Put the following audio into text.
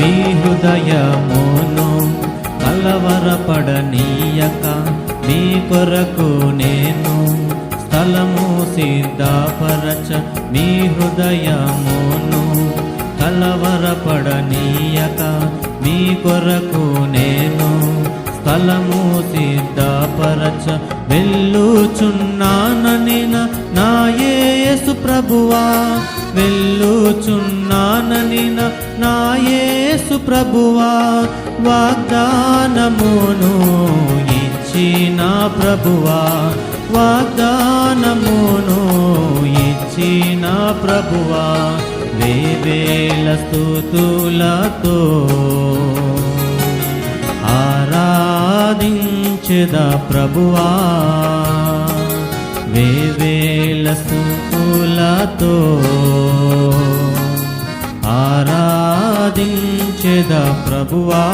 మీ హృదయమును కలవరపడనీయక మీ కొరకు నేను స్థలము సిద్ధపరచ మీ హృదయమును కలవరపడనీయక మీ కొరకు నేను స్థలము సిద్ధపరచ వెళ్ళుచున్నానని నా యేసు ప్రభువా వెళ్ళుచున్నానని నా యేసు ప్రభువా వాగ్దానమును ఇచ్చిన ప్రభువా వాగ్దానమును ఇచ్చిన ప్రభువా వేవేల స్తుతులతో ఆరాధించెదా ప్రభువా వేవేల స్తుతులతో ఆరాధించెదా ప్రభువా.